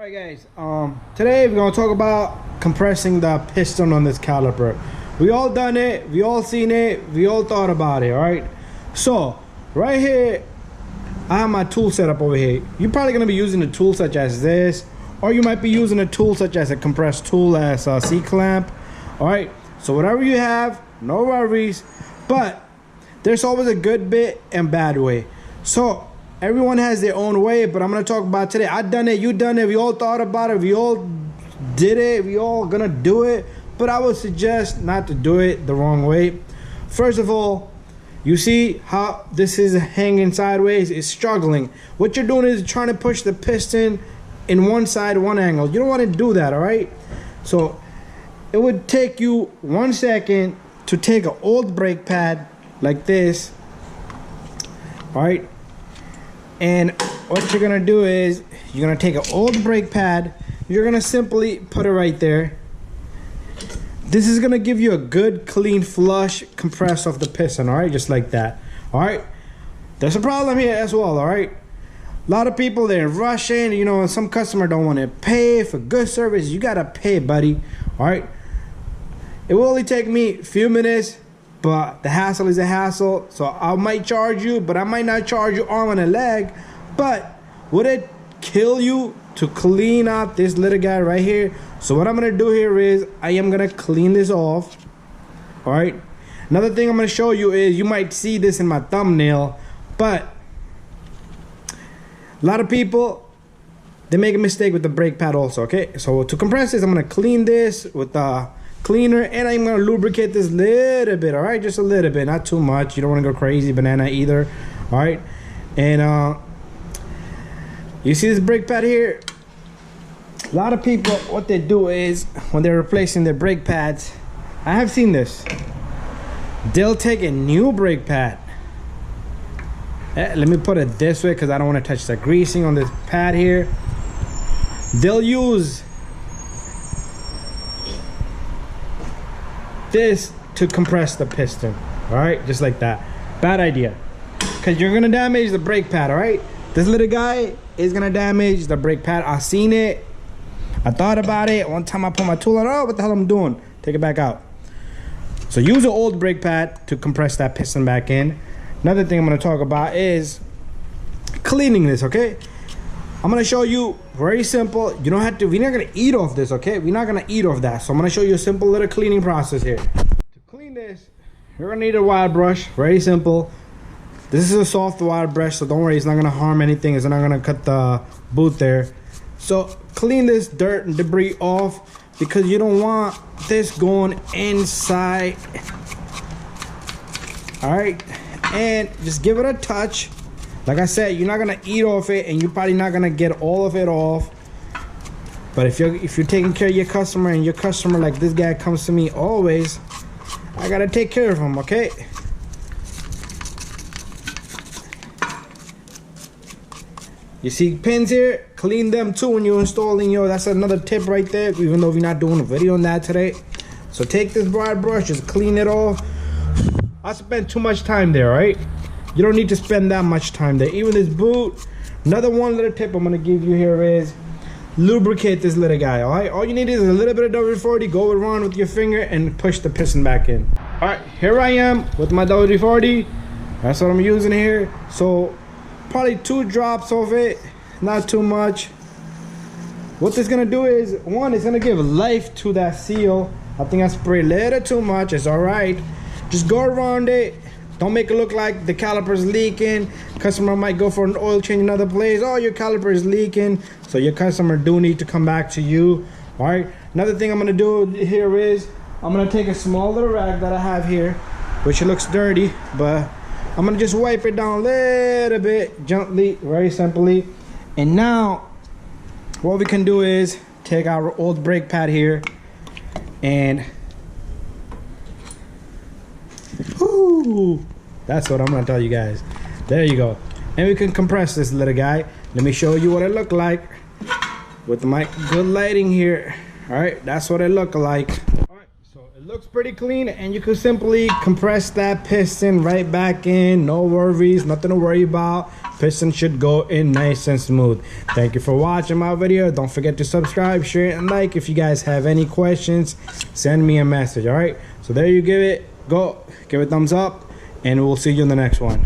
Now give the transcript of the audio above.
Alright guys, today we're going to talk about compressing the piston on this caliper. We all done it, we all seen it, we all thought about it, alright? So, right here, I have my tool set up over here. You're probably going to be using a tool such as this, or you might be using a tool such as a compressed tool as a C-clamp, alright? So whatever you have, no worries, but there's always a good bit and bad way. So, everyone has their own way, but I'm going to talk about today. I done it, you done it, we all thought about it, we all did it, we all gonna do it, but I would suggest not to do it the wrong way. First of all, you see how this is hanging sideways, it's struggling. What you're doing is trying to push the piston in one side, one angle. You don't want to do that, all right? So it would take you 1 second to take an old brake pad like this, all right? And what you're gonna do is you're gonna take an old brake pad, you're gonna simply put it right there. This is gonna give you a good clean flush compress of the piston, all right, just like that. All right, there's a problem here as well. All right, a lot of people, they're rushing, you know, and some customer don't want to pay for good service. You gotta pay, buddy. All right, it will only take me a few minutes, but the hassle is a hassle. So I might charge you, but I might not charge you arm and a leg. But would it kill you to clean out this little guy right here? So what I'm gonna do here is I am gonna clean this off. All right, another thing I'm gonna show you is, you might see this in my thumbnail, but a lot of people, they make a mistake with the brake pad also. Okay, so to compress this, I'm gonna clean this with the cleaner, and I'm gonna lubricate this little bit. All right, just a little bit, not too much. You don't want to go crazy banana either. All right, and you see this brake pad here? A lot of people, what they do is when they're replacing their brake pads, I have seen this, they'll take a new brake pad. Let me put it this way because I don't want to touch the greasing on this pad here. They'll use this to compress the piston. All right, just like that. Bad idea, because you're gonna damage the brake pad. All right, this little guy is gonna damage the brake pad. I've seen it, I thought about it. One time I put my tool on, oh, what the hell I'm doing, take it back out. So use an old brake pad to compress that piston back in. Another thing I'm gonna talk about is cleaning this. Okay, I'm gonna show you very simple. You don't have to, we're not gonna eat off this, okay? We're not gonna eat off that. So I'm gonna show you a simple little cleaning process here. To clean this, you're gonna need a wire brush, very simple. This is a soft wire brush, so don't worry, it's not gonna harm anything. It's not gonna cut the boot there. So clean this dirt and debris off, because you don't want this going inside. All right, and just give it a touch. Like I said, you're not gonna eat off it, and you're probably not gonna get all of it off. But if you're taking care of your customer, and your customer, like this guy comes to me always, I gotta take care of him, okay? You see pins here? Clean them too when you're installing your. That's another tip right there, even though we're not doing a video on that today. So take this wire brush, just clean it off. I spent too much time there, right? You don't need to spend that much time there. Even this boot. Another one little tip I'm gonna give you here is lubricate this little guy. All right, all you need is a little bit of WD-40. Go around with your finger and push the piston back in. All right, here I am with my WD-40. That's what I'm using here. So probably 2 drops of it, not too much. What this gonna do is, one, it's gonna give life to that seal. I think I sprayed a little too much. It's all right. Just go around it. Don't make it look like the caliper is leaking. Customer might go for an oil change in another place. Oh, your caliper is leaking. So your customer do need to come back to you. All right. Another thing I'm gonna do here is I'm gonna take a small little rag that I have here, which it looks dirty, but I'm gonna just wipe it down a little bit, gently, very simply. And now, what we can do is take our old brake pad here and whoo, that's what I'm gonna tell you guys. There you go. And we can compress this little guy. Let me show you what it looked like with my good lighting here. All right, that's what it looked like. All right, so it It looks pretty clean, and you could simply compress that piston right back in. No worries, nothing to worry about. Piston should go in nice and smooth. Thank you for watching my video. Don't forget to subscribe, share, and like. If you guys have any questions, send me a message. All right, so there you give it. Go give it a thumbs up, and we'll see you in the next one.